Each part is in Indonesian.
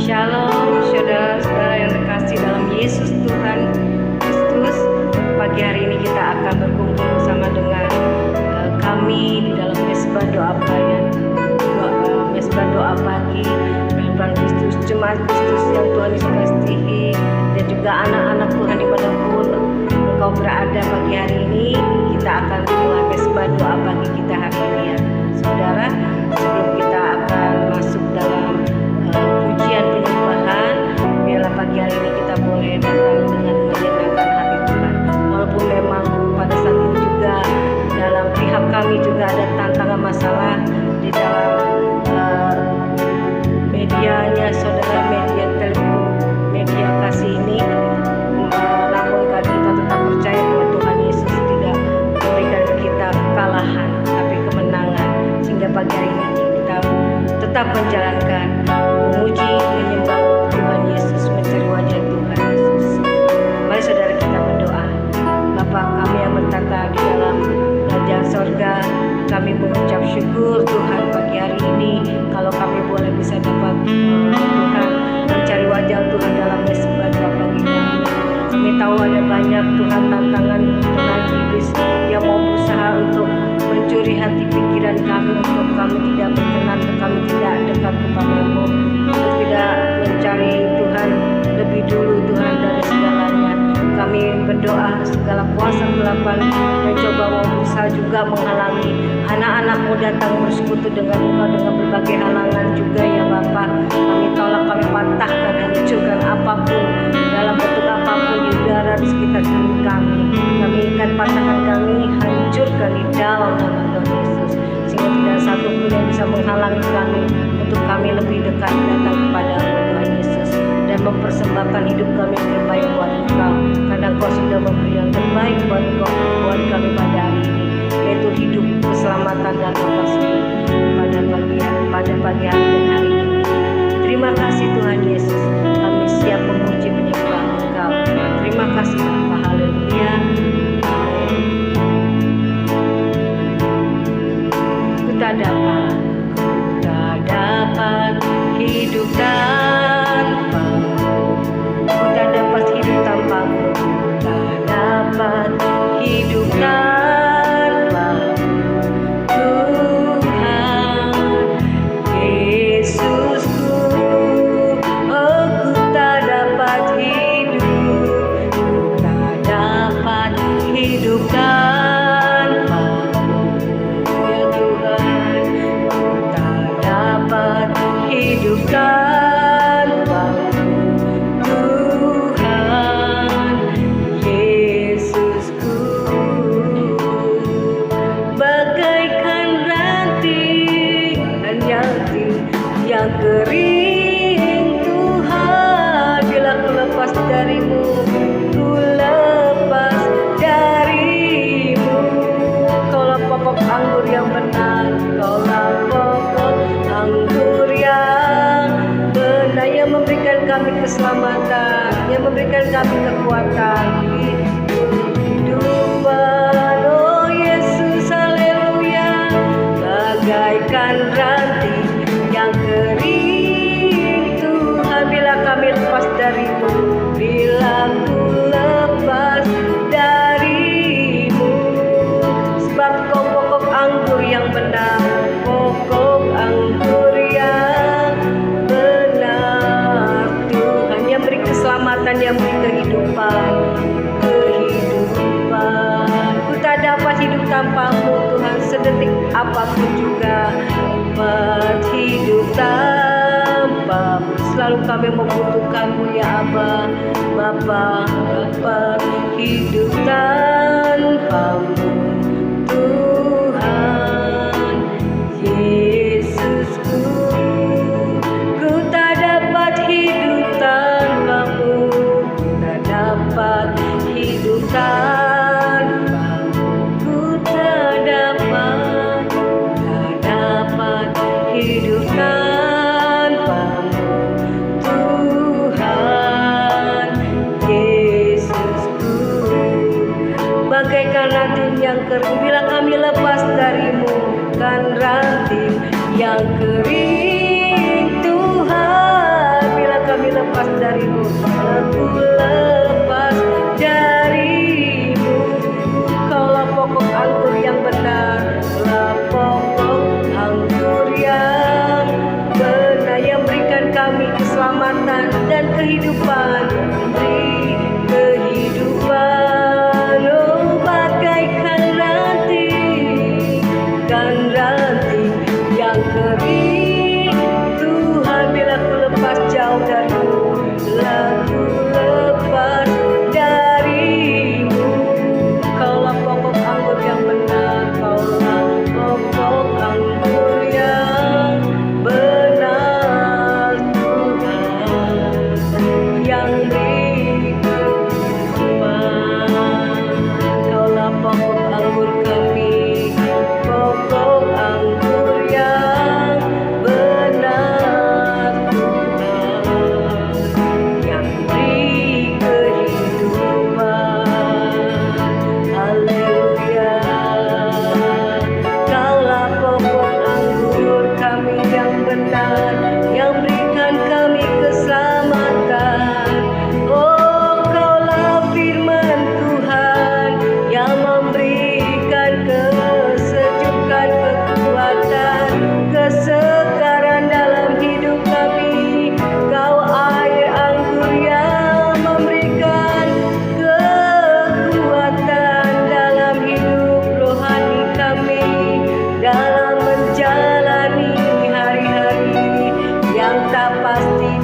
Shalom saudara-saudara yang terkasih dalam Yesus Tuhan Kristus. Pagi hari ini kita akan berkumpul bersama dengan kami di dalam mesbah doa pelayan, mesbah doa pagi Tuhan Kristus, jemaat Kristus yang Tuhan Yesus kasihi, dan juga anak-anak Tuhan dimanapun engkau berada. Pagi hari ini kita akan mulai mesbah doa pagi kita hari ini ya saudara. Sebelum kita akan masuk dalam pujian penyembahan, biarlah pagi hari ini kita boleh datang dengan menyenangkan hati Tuhan. Walaupun memang pada saat ini juga dalam pihak kami juga ada tantangan masalah di dalam medianya saudara, media televisi, media kasih ini, namun kita tetap percaya bahwa Tuhan Yesus tidak memberikan kita kekalahan tapi kemenangan, sehingga pagi hari ini kita tetap menjalankan memuji menyembah Tuhan Yesus, mencari wajah Tuhan Yesus. Mari saudara kita berdoa. Bapa kami yang bertata di dalam kerajaan sorga, kami mengucap syukur Tuhan pagi hari ini kalau kami boleh bisa dapat Tuhan mencari wajah Tuhan dalam mesbah doa pagi kami. Kami tahu ada banyak Tuhan tantangan Tuhan iblis yang mau berusaha untuk mencuri hati pikiran kami, untuk kami tidak berkenan, untuk kami tidak dekat kepadamu, untuk tidak mencari Tuhan lebih dulu Tuhan dari segalanya. Kami berdoa segala kuasa kegelapan mencoba mau berusaha juga menghalangi anak-anakmu datang bersekutu dengan Engkau dengan berbagai halangan juga ya Bapa. Kami tolak, kami patahkan, hancurkan apapun dalam bentuk apapun di udara di sekitar kami. Kami ikat, patahkan, kami hancurkan di dalam nama Tuhan Yesus, sehingga tidak satu pun yang bisa menghalangi kami untuk kami lebih dekat datang kepada Tuhan Yesus dan mempersembahkan hidup kami yang terbaik buat Engkau, karena Engkau sudah memberi yang terbaik buat kami pada hari ini, yaitu hidup, keselamatan dan kepastian pada pagi hari dan hari ini. Terima kasih Tuhan Yesus, kami siap memuji menyembah Engkau. Terima kasih Bapa, haleluya. Ku tak dapat hidup tanpamu, ku tak dapat hidup tanpamu, tak dapat hidup tanpamu Tuhan Yesusku. Oh, ku tak dapat hidup, ku tak dapat hidup tanpamu ya Tuhan, ku tak dapat hidup tanpamu Tuhan Yesusku. Bagaikan ranting yang kering Tuhan, bila ku lepas darimu, ku lepas darimu. Kaulah pokok anggur yang benar, kaulah pokok anggur yang benar, yang memberikan kami keselamatan, yang memberikan kami kekuatan, kehidupan. Oh Yesus, haleluya. Bagaikan ranting yang kering Tuhan, bila kami lepas darimu, bila ku lepas darimu, sebab kau pokok anggur yang benar, pokok anggur yang benar Tuhan, yang beri keselamatan, yang beri kehidupan. Ku tak dapat hidup tanpamu Tuhan, sedetik apapun juga hidup tanpamu. Selalu kami membutuhkanmu ya Abba, Bapa, hidup tanpamu Tuhan Yesusku. Ku tak dapat hidup tanpamu, ku tak dapat hidup tanpamu, ku tak dapat hidup tanpamu Tuhan Yesusku. Bagaikan ranting yang kering, bila kami lepas darimu, kan ranting yang kering Tuhan, bila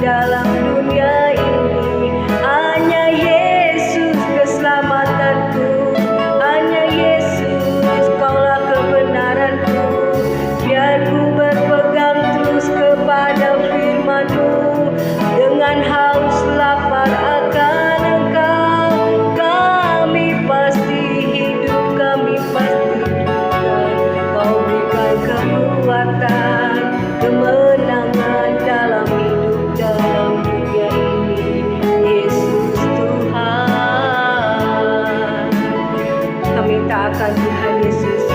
dalam dunia ini. Hanya Yesus keselamatanku, hanya Yesus kaulah kebenaranku. Biar ku berpegang terus kepada firman-Mu, dengan haus lapar akan Engkau. Kami pasti hidup, kami pasti hidup. Kau berikan kekuatan, kemenangan dalam hidup, dalam dunia ini. Yesus Tuhan, kami taatkan Tuhan Yesus.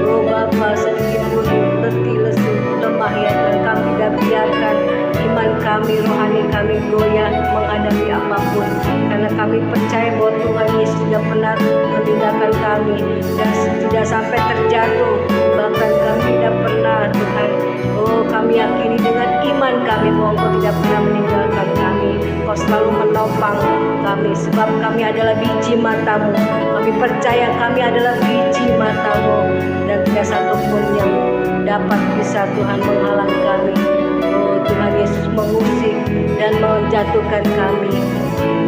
Oh Bapa, sedikit pun letih lesu lemah ya Tuhan, kami tidak biarkan iman kami, rohani kami goyah menghadapi apapun, karena kami percaya bahwa Tuhan Yesus tidak pernah meninggalkan kami dan tidak sampai terjatuh, bahkan kami tidak pernah Tuhan. Oh kami yakini dengan iman kami bahwa Engkau tidak pernah meninggalkan kami. Kau selalu menopang kami, sebab kami adalah biji mata-Mu. Kami percaya kami adalah biji mata-Mu, dan tidak satupun yang dapat bisa Tuhan menghalang kami. Oh Tuhan Yesus mengusik dan menjatuhkan kami,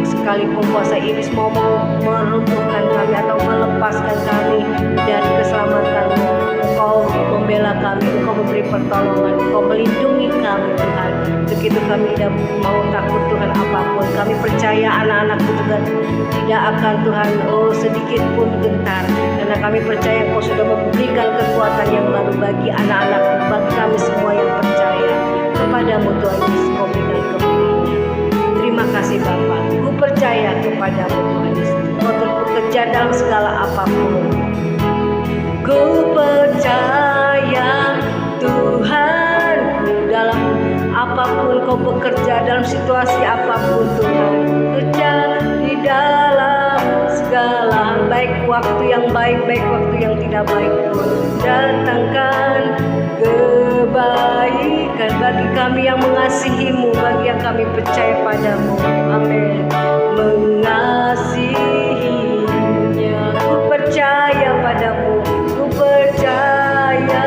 sekalipun kuasa iblis mau meruntuhkan kami atau melepaskan kami dari keselamatan-Mu. Engkau membela kami, Engkau memberi pertolongan, Engkau melindungi kami Tuhan. Begitu kami tidak mau takut Tuhan apapun. Kami percaya anak-anak-Mu juga tidak akan Tuhan sedikit pun gentar, karena kami percaya Engkau sudah memberikan kekuatan yang baru bagi anak-anak-Mu, bagi kami semua yang percaya kepadamu Tuhan Yesus. Kau berikan kemuliaan. Terima kasih Bapa, ku percaya kepadamu Tuhan Yesus. Kau bekerja dalam segala apapun. Ku percaya Tuhanku, dalam apapun Kau bekerja, dalam situasi apapun Tuhan. Kerja di dalam segala hal, baik waktu yang baik, baik waktu yang tidak baik pun. Datangkan kebaikan bagi kami yang mengasihi-Mu, bagi yang kami percaya padamu. Amin. Mengasihinya, ku percaya padamu, ku percaya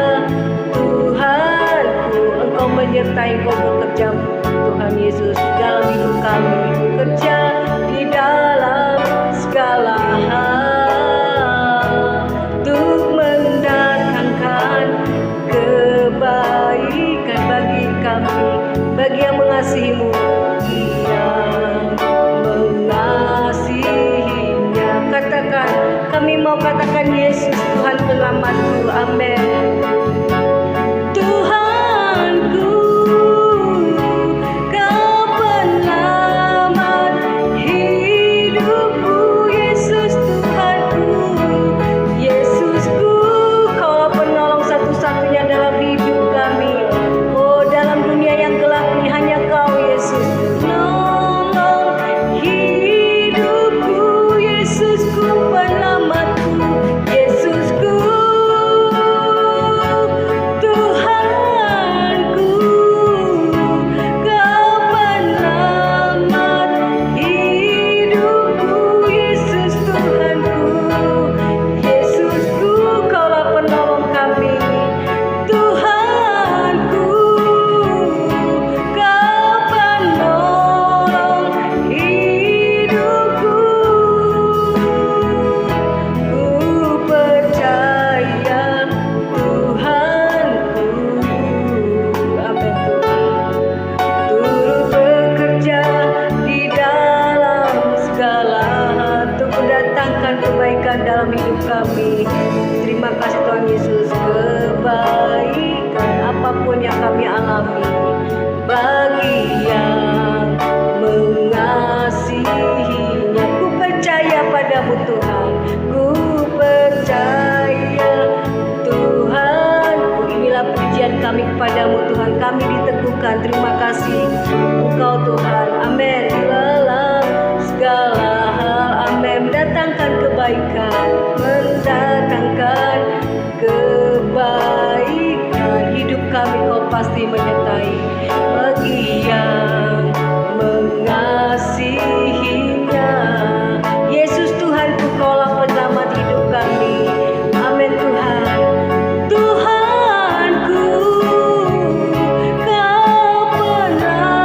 Tuhanku. Engkau menyertai, Engkau bekerja Tuhan Yesus dalam hidup kami. Bekerja di dalam segala hal untuk mendatangkan kebaikan bagi kami, bagi yang mengasihi-Mu, yang mengasihinya. Katakan, kami mau katakan Yesus Tuhan penyelamatku. Amin. Tuhanku, Kau penyelamat hidupku. Yesus Tuhanku, Yesusku, Kau penolong satu-satunya dalam hidup kami. Oh dalam dunia yang gelap ini hanya Kau Yesus nolong hidupku. Yesusku penyelamatku, Yesusku Tuhanku, Kau penyelamat hidupku. Yesus Tuhanku, Yesusku, Kaulah penolong kami. Tuhanku, Kau penolong hidupku. Ku percaya Tuhanku. Amin Tuhan. Turut bekerja di dalam segala hal untuk mendatangkan kebaikan dalam hidup kami. Terima kasih Tuhan Yesus. Kebaikan apapun yang kami alami, bagi yang mengasihinya. Ku percaya padamu Tuhan, ku percaya Tuhan. Inilah pujian kami kepadamu Tuhan. Kami diteguhkan. Terima kasih Engkau Tuhan. Amin. Dalam segala hal, amin. Mendatangkan kebaikan, mendatangkan kebaikan. Hidup kami Kau pasti menyertai, bagi yang mengasihinya. Yesus Tuhanku, Kaulah penyelamat hidup kami. Amin Tuhan. Tuhanku, Kau penyelamat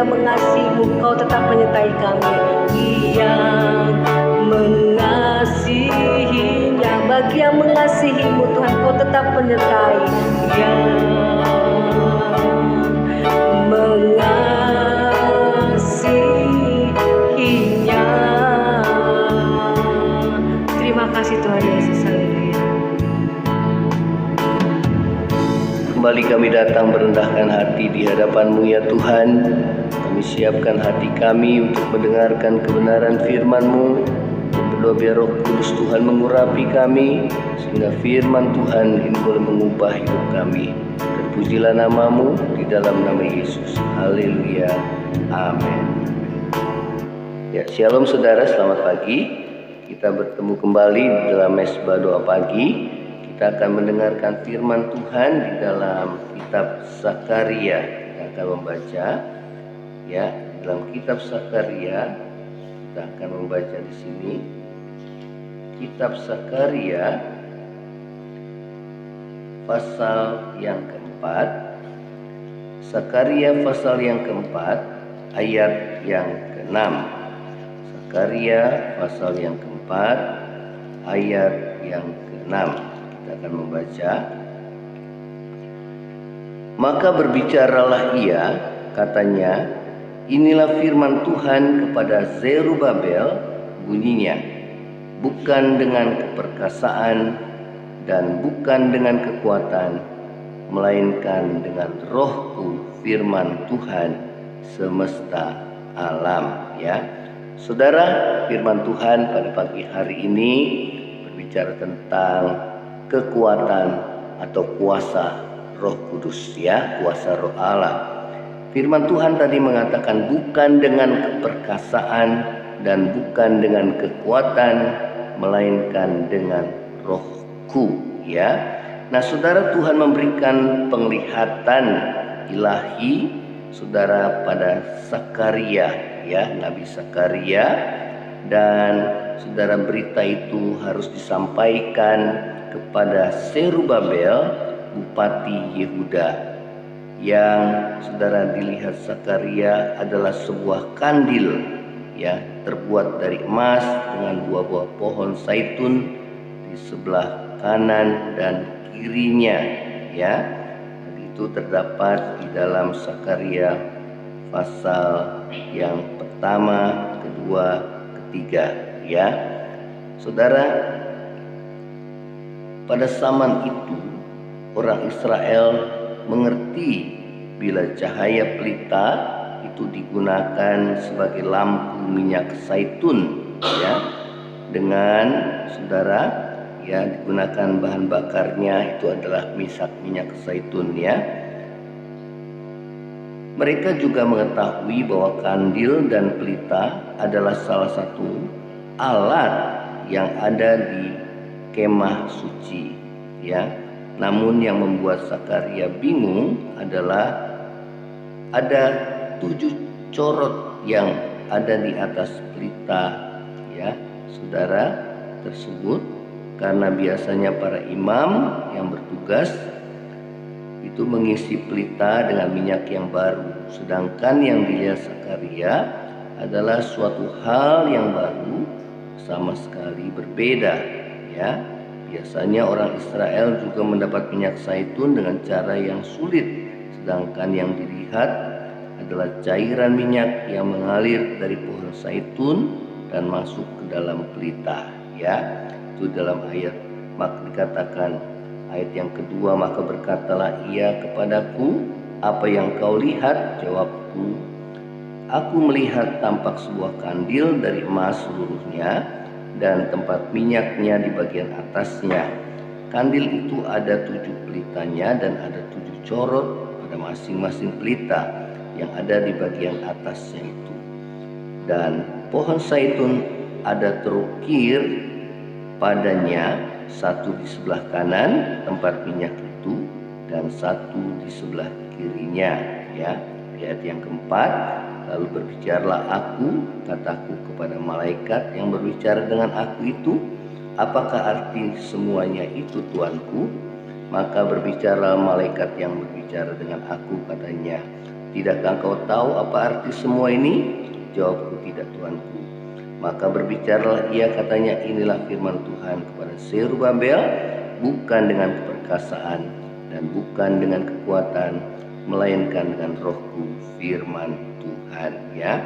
yang mengasihimu, Kau tetap menyertai kami. Yang mengasihinya, bagi yang mengasihimu Tuhan, Kau tetap menyertai. Yang mengasihinya. Terima kasih Tuhan Yesus. Haleluya. Kembali kami datang merendahkan hati di hadapan-Mu ya Tuhan. Kami siapkan hati kami untuk mendengarkan kebenaran firman-Mu. Berdoa biar Roh Kudus Tuhan mengurapi kami, sehingga firman Tuhan ini boleh mengubah hidup kami. Terpujilah nama-Mu di dalam nama Yesus. Haleluya. Amin. Ya, shalom saudara, selamat pagi. Kita bertemu kembali di dalam mesbah doa pagi. Kita akan mendengarkan firman Tuhan di dalam kitab Sakaria. Kita akan membaca ya, dalam kitab Sakaria. Kita akan membaca di sini. Kitab Sakaria pasal yang keempat. Sakaria pasal yang keempat ayat yang ke-6. Sakaria pasal yang keempat ayat yang ke-6. Kita akan membaca. Maka berbicaralah ia, katanya, inilah firman Tuhan kepada Zerubabel, bunyinya, bukan dengan keperkasaan dan bukan dengan kekuatan, melainkan dengan Rohku, firman Tuhan semesta alam. Ya, saudara, firman Tuhan pada pagi hari ini berbicara tentang kekuatan atau kuasa Roh Kudus, ya, kuasa Roh Allah. Firman Tuhan tadi mengatakan bukan dengan keperkasaan dan bukan dengan kekuatan, melainkan dengan Rohku, ya. Nah, saudara, Tuhan memberikan penglihatan ilahi saudara pada Sakaria, ya, Nabi Sakaria, dan saudara, berita itu harus disampaikan kepada Zerubabel, bupati Yehuda, yang saudara dilihat Sakaria adalah sebuah kandil, ya, terbuat dari emas dengan buah-buah pohon zaitun di sebelah kanan dan kirinya, ya. Dan itu terdapat di dalam Sakaria pasal yang pertama, kedua, ketiga, ya. Saudara, pada zaman itu orang Israel mengerti bila cahaya pelita itu digunakan sebagai lampu minyak zaitun, ya, dengan saudara, ya, digunakan bahan bakarnya itu adalah minyak zaitun, ya. Mereka juga mengetahui bahwa kandil dan pelita adalah salah satu alat yang ada di kemah suci, ya. Namun yang membuat Sakaria bingung adalah ada 7 corot yang ada di atas pelita, ya, saudara, tersebut, karena biasanya para imam yang bertugas itu mengisi pelita dengan minyak yang baru, sedangkan yang dilihat Sakaria adalah suatu hal yang baru, sama sekali berbeda, ya. Biasanya orang Israel juga mendapat minyak zaitun dengan cara yang sulit, sedangkan yang dilihat adalah cairan minyak yang mengalir dari pohon zaitun dan masuk ke dalam pelita, ya. Itu dalam ayat, maka dikatakan ayat yang kedua, maka berkatalah ia kepadaku, apa yang kau lihat? Jawabku, aku melihat tampak sebuah kandil dari emas seluruhnya dan tempat minyaknya di bagian atasnya. Kandil itu ada 7 pelitanya dan ada 7 corot pada masing-masing pelita yang ada di bagian atasnya itu. Dan pohon zaitun ada terukir padanya, satu di sebelah kanan tempat minyak itu dan satu di sebelah kirinya, ya. Ayat yang keempat, lalu berbicaralah aku, kataku kepada malaikat yang berbicara dengan aku itu, apakah arti semuanya itu, Tuanku? Maka berbicara malaikat yang berbicara dengan aku, katanya, Tidakkah engkau tahu apa arti semua ini? Jawabku, tidak Tuanku. Maka berbicaralah ia, katanya, inilah firman Tuhan kepada Zerubabel, bukan dengan keperkasaan dan bukan dengan kekuatan, melainkan dengan Rohku, firman Tuhan. Ya.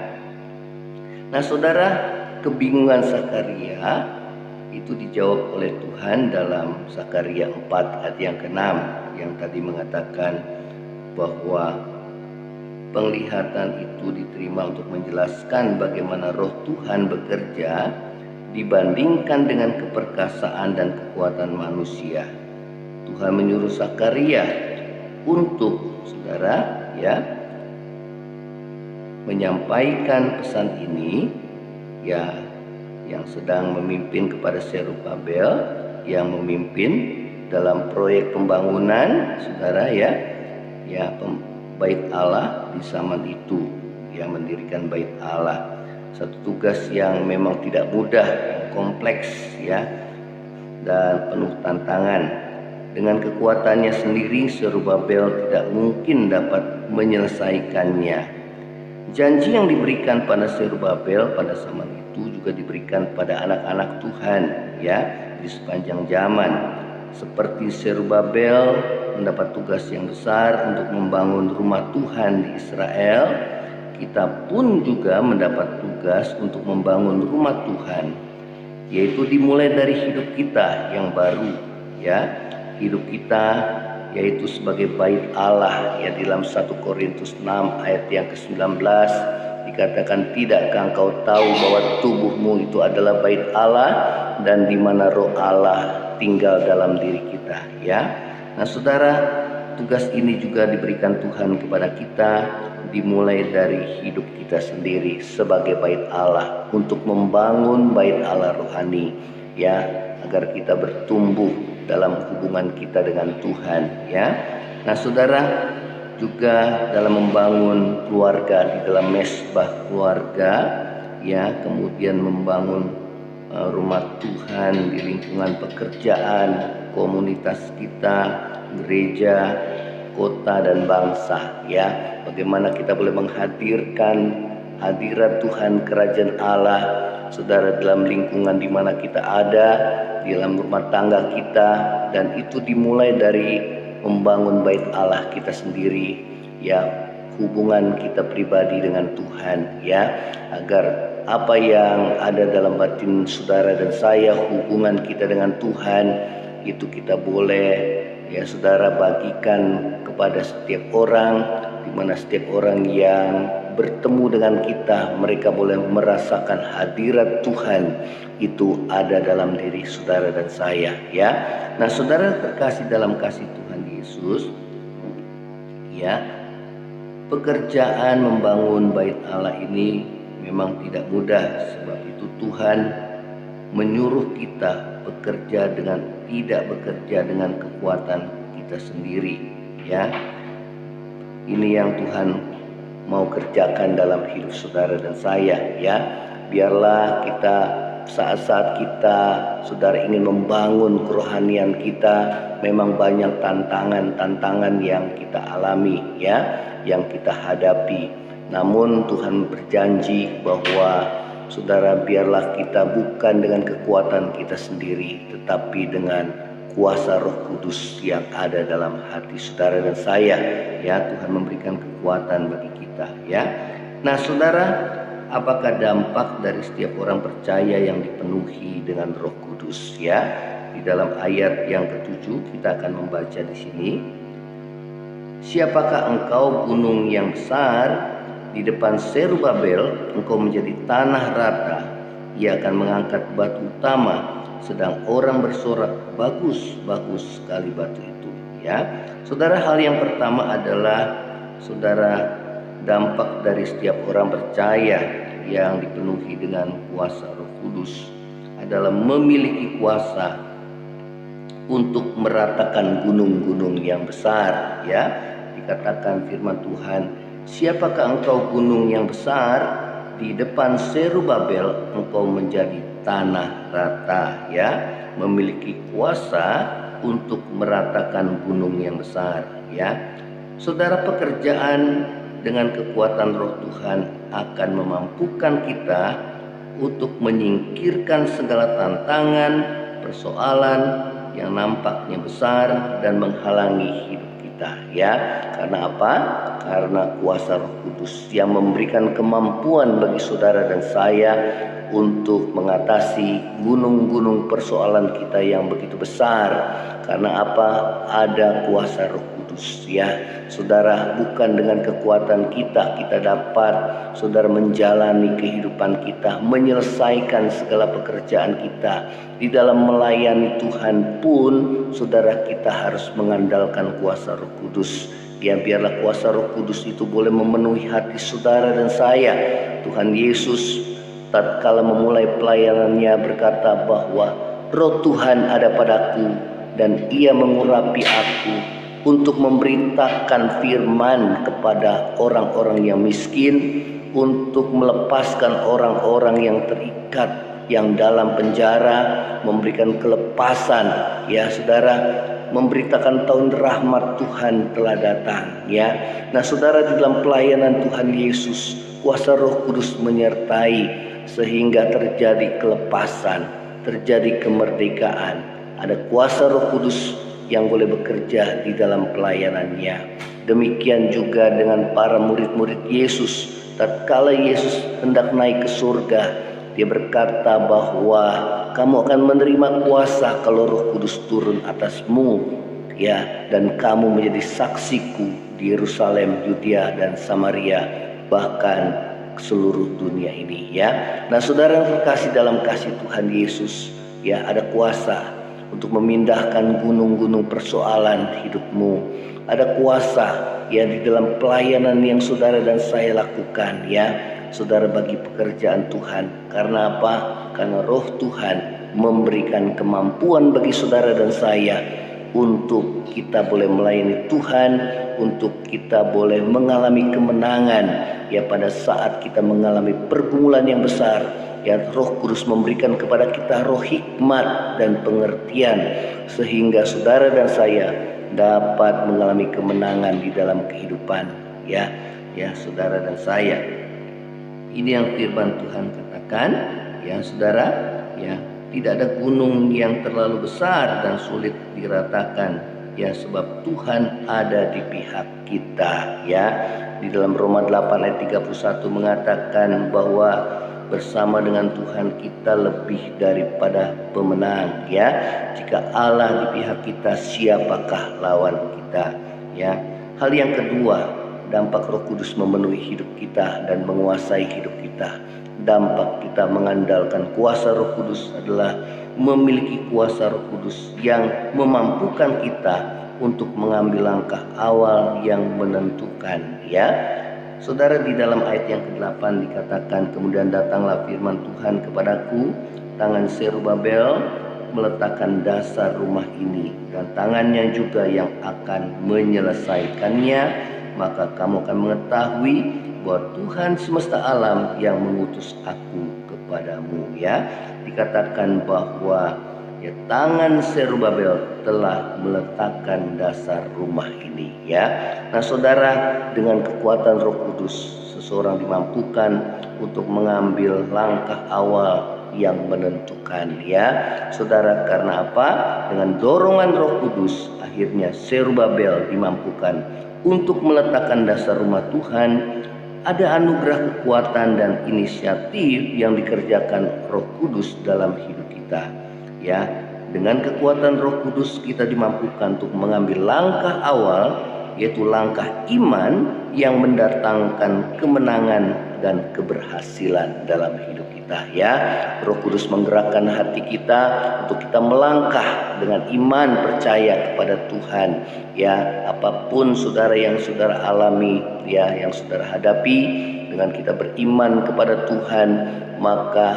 Nah, saudara, kebingungan Zakaria itu dijawab oleh Tuhan dalam Zakaria 4 ayat yang ke-6 yang tadi mengatakan bahwa penglihatan itu diterima untuk menjelaskan bagaimana Roh Tuhan bekerja dibandingkan dengan keperkasaan dan kekuatan manusia. Tuhan menyuruh Zakaria untuk, saudara, ya, menyampaikan pesan ini, ya, yang sedang memimpin kepada Zerubabel, yang memimpin dalam proyek pembangunan, saudara, ya, bait Allah di zaman itu, ya, mendirikan bait Allah. Satu tugas yang memang tidak mudah, kompleks, ya, dan penuh tantangan. Dengan kekuatannya sendiri, Zerubabel tidak mungkin dapat menyelesaikannya. Janji yang diberikan pada Zerubabel pada zaman itu juga diberikan pada anak-anak Tuhan, ya, di sepanjang zaman. Seperti Zerubabel mendapat tugas yang besar untuk membangun rumah Tuhan di Israel, kita pun juga mendapat tugas untuk membangun rumah Tuhan, yaitu dimulai dari hidup kita yang baru, ya, hidup kita yaitu sebagai bait Allah, ya, di dalam 1 Korintus 6 ayat yang ke-19 dikatakan, tidakkah engkau tahu bahwa tubuhmu itu adalah bait Allah dan di mana Roh Allah tinggal dalam diri kita, ya. Nah, saudara, tugas ini juga diberikan Tuhan kepada kita dimulai dari hidup kita sendiri sebagai bait Allah, untuk membangun bait Allah rohani, ya, agar kita bertumbuh dalam hubungan kita dengan Tuhan, ya. Nah, saudara, juga dalam membangun keluarga di dalam mesbah keluarga, ya, kemudian membangun rumah Tuhan di lingkungan pekerjaan, komunitas kita, gereja, kota dan bangsa, ya. Bagaimana kita boleh menghadirkan hadirat Tuhan, kerajaan Allah, saudara, dalam lingkungan di mana kita ada, di dalam rumah tangga kita, dan itu dimulai dari membangun bait Allah kita sendiri, ya, hubungan kita pribadi dengan Tuhan, ya, agar apa yang ada dalam batin saudara dan saya, hubungan kita dengan Tuhan, itu kita boleh, ya, saudara, bagikan kepada setiap orang, di mana setiap orang yang bertemu dengan kita, mereka boleh merasakan hadirat Tuhan itu ada dalam diri saudara dan saya, ya. Nah, saudara terkasih dalam kasih Tuhan Yesus, ya, pekerjaan membangun bait Allah ini memang tidak mudah. Sebab itu Tuhan menyuruh kita tidak bekerja dengan kekuatan kita sendiri, ya. Ini yang Tuhan mau kerjakan dalam hidup saudara dan saya, ya. Biarlah kita, saat-saat kita, saudara, ingin membangun kerohanian kita, memang banyak tantangan yang kita alami, ya, yang kita hadapi. Namun Tuhan berjanji bahwa, saudara, biarlah kita bukan dengan kekuatan kita sendiri, tetapi dengan kuasa Roh Kudus yang ada dalam hati saudara dan saya, ya. Tuhan memberikan kekuatan bagi kita, ya. Nah, saudara, apakah dampak dari setiap orang percaya yang dipenuhi dengan Roh Kudus, ya? Di dalam ayat yang ke-7 kita akan membaca di sini. Siapakah engkau, gunung yang besar? Di depan Zerubabel engkau menjadi tanah rata. Ia akan mengangkat batu utama, sedang orang bersorak, bagus, bagus sekali batu itu, ya. Saudara, hal yang pertama adalah, saudara, dampak dari setiap orang percaya yang dipenuhi dengan kuasa Roh Kudus adalah memiliki kuasa untuk meratakan gunung-gunung yang besar, ya. Dikatakan firman Tuhan, siapakah engkau, gunung yang besar? Di depan Zerubabel engkau menjadi tanah rata, ya. Memiliki kuasa untuk meratakan gunung yang besar, ya. Saudara, pekerjaan dengan kekuatan Roh Tuhan akan memampukan kita untuk menyingkirkan segala tantangan, persoalan yang nampaknya besar dan menghalangi hidup kita, ya. Karena apa? Karena kuasa Roh Kudus yang memberikan kemampuan bagi saudara dan saya untuk mengatasi gunung-gunung persoalan kita yang begitu besar. Karena apa? Ada kuasa Roh Kudus, ya. Saudara, bukan dengan kekuatan kita dapat saudara menjalani kehidupan kita, menyelesaikan segala pekerjaan kita. Di dalam melayani Tuhan pun saudara, kita harus mengandalkan kuasa Roh Kudus. Ya, biarlah kuasa Roh Kudus itu boleh memenuhi hati saudara dan saya. Tuhan Yesus tatkala memulai pelayanannya berkata bahwa Roh Tuhan ada padaku dan Ia mengurapi aku untuk memberitakan firman kepada orang-orang yang miskin, untuk melepaskan orang-orang yang terikat, yang dalam penjara, memberikan kelepasan, ya saudara, memberitakan tahun rahmat Tuhan telah datang, ya. Nah saudara, di dalam pelayanan Tuhan Yesus, kuasa Roh Kudus menyertai sehingga terjadi kelepasan, terjadi kemerdekaan. Ada kuasa Roh Kudus yang boleh bekerja di dalam pelayanannya. Demikian juga dengan para murid-murid Yesus. Tatkala Yesus hendak naik ke surga, Dia berkata bahwa kamu akan menerima kuasa kalau Roh Kudus turun atasmu, ya, dan kamu menjadi saksiku di Yerusalem, Yudea dan Samaria, bahkan seluruh dunia ini, ya. Nah saudara yang terkasih dalam kasih Tuhan Yesus, ya, ada kuasa untuk memindahkan gunung-gunung persoalan hidupmu. Ada kuasa, ya, di dalam pelayanan yang saudara dan saya lakukan, ya saudara, bagi pekerjaan Tuhan. Karena apa? Karena Roh Tuhan memberikan kemampuan bagi saudara dan saya untuk kita boleh melayani Tuhan, untuk kita boleh mengalami kemenangan, ya, pada saat kita mengalami pergumulan yang besar. Ya, Roh Kudus memberikan kepada kita roh hikmat dan pengertian sehingga saudara dan saya dapat mengalami kemenangan di dalam kehidupan, ya saudara dan saya. Ini yang firman Tuhan katakan, ya saudara, ya, tidak ada gunung yang terlalu besar dan sulit diratakan, ya, sebab Tuhan ada di pihak kita, ya. Di dalam Roma 8 ayat 31 mengatakan bahwa bersama dengan Tuhan kita lebih daripada pemenang, ya. Jika Allah di pihak kita, siapakah lawan kita, ya. Hal yang kedua, dampak Roh Kudus memenuhi hidup kita dan menguasai hidup kita. Dampak kita mengandalkan kuasa Roh Kudus adalah memiliki kuasa Roh Kudus yang memampukan kita untuk mengambil langkah awal yang menentukan, ya. Saudara, di dalam ayat yang ke-8 dikatakan, kemudian datanglah firman Tuhan kepadaku, tangan Zerubabel meletakkan dasar rumah ini, dan tangannya juga yang akan menyelesaikannya. Maka kamu akan mengetahui bahwa Tuhan semesta alam yang mengutus aku kepadamu, ya. Dikatakan bahwa, ya, tangan Zerubabel telah meletakkan dasar rumah ini, ya. Nah saudara, dengan kekuatan Roh Kudus seseorang dimampukan untuk mengambil langkah awal yang menentukan, ya saudara. Karena apa? Dengan dorongan Roh Kudus akhirnya Zerubabel dimampukan untuk meletakkan dasar rumah Tuhan. Ada anugerah kekuatan dan inisiatif yang dikerjakan Roh Kudus dalam hidup kita, ya. Dengan kekuatan Roh Kudus kita dimampukan untuk mengambil langkah awal, yaitu langkah iman yang mendatangkan kemenangan dan keberhasilan dalam hidup kita, ya. Roh Kudus menggerakkan hati kita untuk kita melangkah dengan iman percaya kepada Tuhan, ya. Apapun saudara yang saudara alami, ya, yang saudara hadapi, dengan kita beriman kepada Tuhan, maka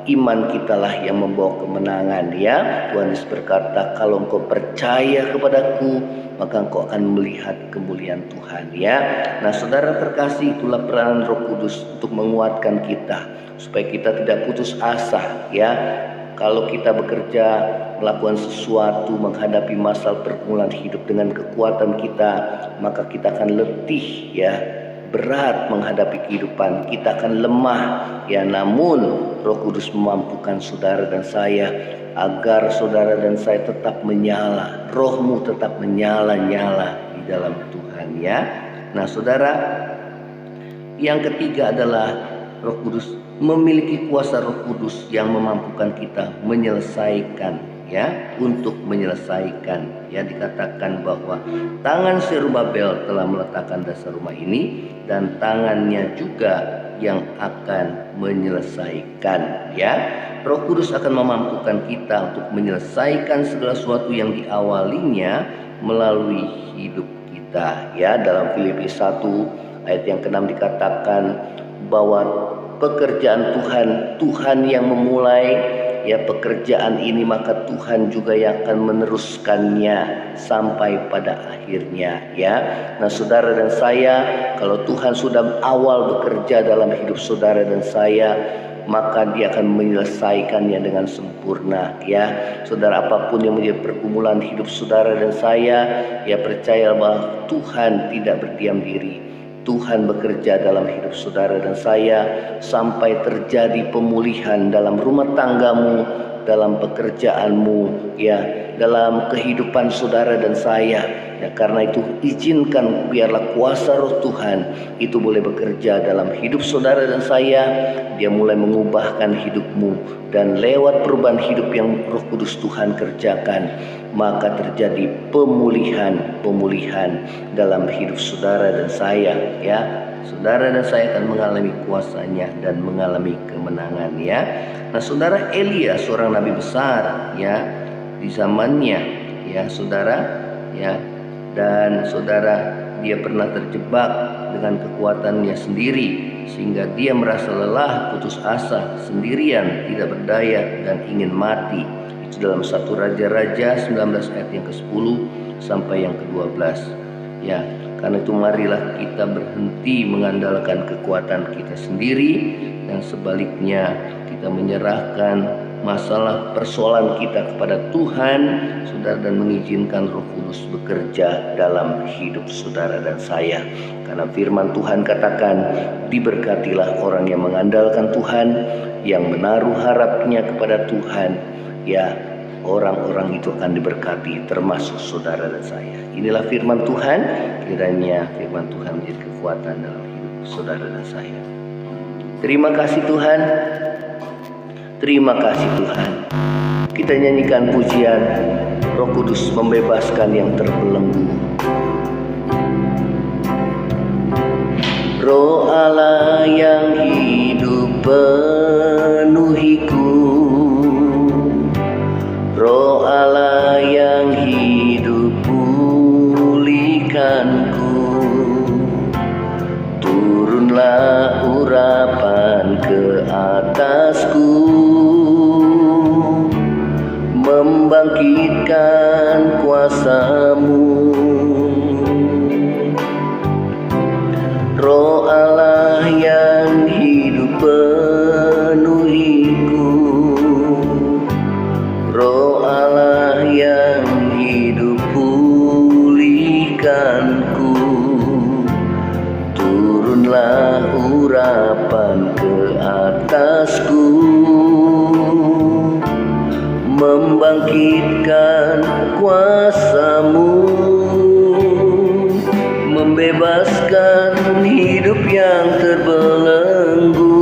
iman kitalah yang membawa kemenangan, ya. Tuhan Yesus berkata, kalau engkau percaya kepadaku, maka engkau akan melihat kemuliaan Tuhan, ya. Nah saudara terkasih, itulah peranan Roh Kudus untuk menguatkan kita supaya kita tidak putus asa, ya. Kalau kita bekerja, melakukan sesuatu, menghadapi masalah pergumulan hidup dengan kekuatan kita, maka kita akan letih, ya, berat menghadapi kehidupan, kita akan lemah ya, namun Roh Kudus memampukan saudara dan saya agar saudara dan saya tetap menyala, rohmu tetap menyala-nyala di dalam Tuhan ya. Nah saudara, yang ketiga adalah Roh Kudus, memiliki kuasa Roh Kudus yang memampukan kita menyelesaikan ya, untuk menyelesaikan ya. Dikatakan bahwa tangan Zerubabel telah meletakkan dasar rumah ini dan tangannya juga yang akan menyelesaikan ya. Roh Kudus akan memampukan kita untuk menyelesaikan segala sesuatu yang diawalinya melalui hidup kita ya. Dalam Filipi 1 ayat yang ke-6 dikatakan bahwa pekerjaan Tuhan yang memulai ya pekerjaan ini, maka Tuhan juga yang akan meneruskannya sampai pada akhirnya ya. Nah saudara dan saya, kalau Tuhan sudah awal bekerja dalam hidup saudara dan saya, maka Dia akan menyelesaikannya dengan sempurna ya. Saudara, apapun yang menjadi pergumulan hidup saudara dan saya, ya percaya bahwa Tuhan tidak berdiam diri. Tuhan bekerja dalam hidup saudara dan saya sampai terjadi pemulihan dalam rumah tanggamu, dalam pekerjaanmu ya, dalam kehidupan saudara dan saya ya. Karena itu izinkan biarlah kuasa Roh Tuhan itu boleh bekerja dalam hidup saudara dan saya. Dia mulai mengubahkan hidupmu, dan lewat perubahan hidup yang Roh Kudus Tuhan kerjakan, maka terjadi pemulihan dalam hidup saudara dan saya ya. Saudara dan saya akan mengalami kuasanya dan mengalami kemenangan ya. Nah saudara, Elia seorang nabi besar ya di zamannya ya saudara ya. Dan saudara, dia pernah terjebak dengan kekuatannya sendiri sehingga dia merasa lelah, putus asa, sendirian, tidak berdaya dan ingin mati. Itu dalam 1 Raja-Raja 19 ayat yang ke-10 sampai yang ke-12 ya. Karena itu marilah kita berhenti mengandalkan kekuatan kita sendiri, dan sebaliknya kita menyerahkan masalah persoalan kita kepada Tuhan saudara, dan mengizinkan Roh Kudus bekerja dalam hidup saudara dan saya. Karena firman Tuhan katakan, diberkatilah orang yang mengandalkan Tuhan, yang menaruh harapnya kepada Tuhan ya. Orang-orang itu akan diberkati, termasuk saudara dan saya. Inilah firman Tuhan. Kiranya firman Tuhan menjadi kekuatan dalam hidup saudara dan saya. Terima kasih Tuhan. Terima kasih Tuhan. Kita nyanyikan pujian Roh Kudus membebaskan yang terbelenggu. Roh Allah yang hidup penuhiku, Roh Allah yang hidup pulihkanku. Turunlah urapan ke atasku, membangkitkan kuasa-Mu. Roh Allah yang hidup penuhiku, Roh Allah yang hidup pulihkanku. Turunlah urapan ke atasku, membangkitkan kuasa-Mu, membebaskan hidup yang terbelenggu,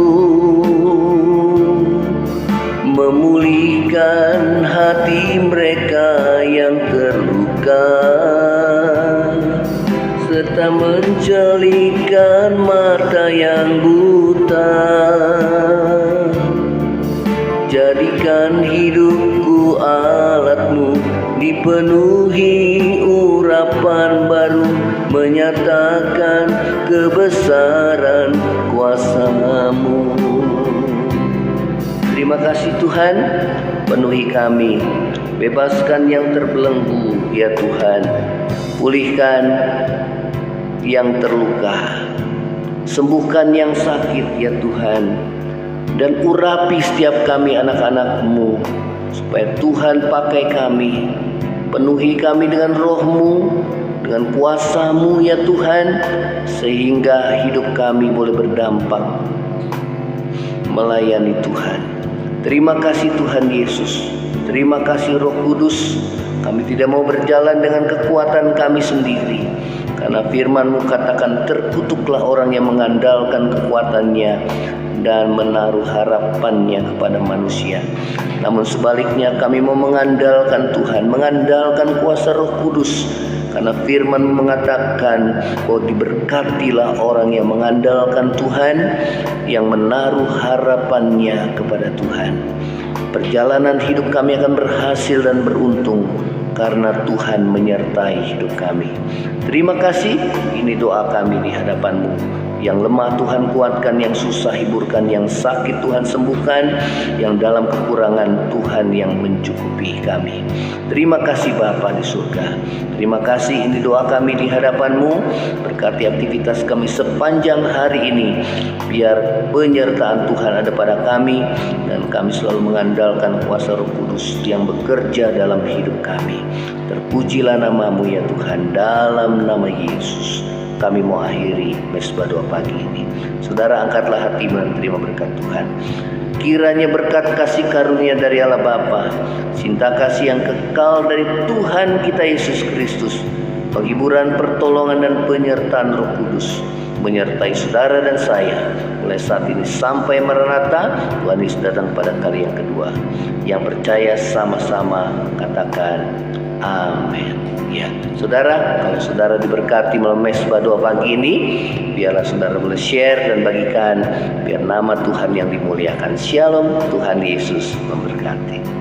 memulihkan hati mereka yang terluka, serta menjelikan mata yang buta. Jadikan hidupku alat-Mu, dipenuhi urapan baru, menyatakan kebesaran kuasa-Mu. Terima kasih Tuhan, penuhi kami, bebaskan yang terbelenggu ya Tuhan, pulihkan yang terluka, sembuhkan yang sakit ya Tuhan, dan urapi setiap kami anak-anak-Mu, supaya Tuhan pakai kami, penuhi kami dengan Roh-Mu, dengan kuasa-Mu ya Tuhan, sehingga hidup kami boleh berdampak melayani Tuhan. Terima kasih Tuhan Yesus, terima kasih Roh Kudus. Kami tidak mau berjalan dengan kekuatan kami sendiri, karena firman-Mu katakan, terkutuklah orang yang mengandalkan kekuatannya dan menaruh harapannya kepada manusia. Namun sebaliknya kami mau mengandalkan Tuhan, mengandalkan kuasa Roh Kudus, karena firman mengatakan bahwa diberkatilah orang yang mengandalkan Tuhan, yang menaruh harapannya kepada Tuhan. Perjalanan hidup kami akan berhasil dan beruntung karena Tuhan menyertai hidup kami. Terima kasih, ini doa kami di hadapan-Mu. Yang lemah Tuhan kuatkan, yang susah hiburkan, yang sakit Tuhan sembuhkan, yang dalam kekurangan Tuhan yang mencukupi kami. Terima kasih Bapa di surga. Terima kasih, ini doa kami di hadapan-Mu. Berkati aktivitas kami sepanjang hari ini. Biar penyertaan Tuhan ada pada kami, dan kami selalu mengandalkan kuasa Roh Kudus yang bekerja dalam hidup kami. Terpujilah nama-Mu ya Tuhan, dalam nama Yesus kami mau akhiri mesbah doa pagi ini. Saudara, angkatlah hati menerima berkat Tuhan. Kiranya berkat kasih karunia dari Allah Bapa, cinta kasih yang kekal dari Tuhan kita Yesus Kristus, penghiburan, pertolongan dan penyertaan Roh Kudus menyertai saudara dan saya mulai saat ini sampai Maranatha. Tuhan Yesus datang pada kali yang kedua. Yang percaya sama-sama katakan amin. Ya, saudara, kalau saudara diberkati melalui mesbah doa pagi ini, biarlah saudara boleh share dan bagikan, biar nama Tuhan yang dimuliakan. Shalom, Tuhan Yesus memberkati.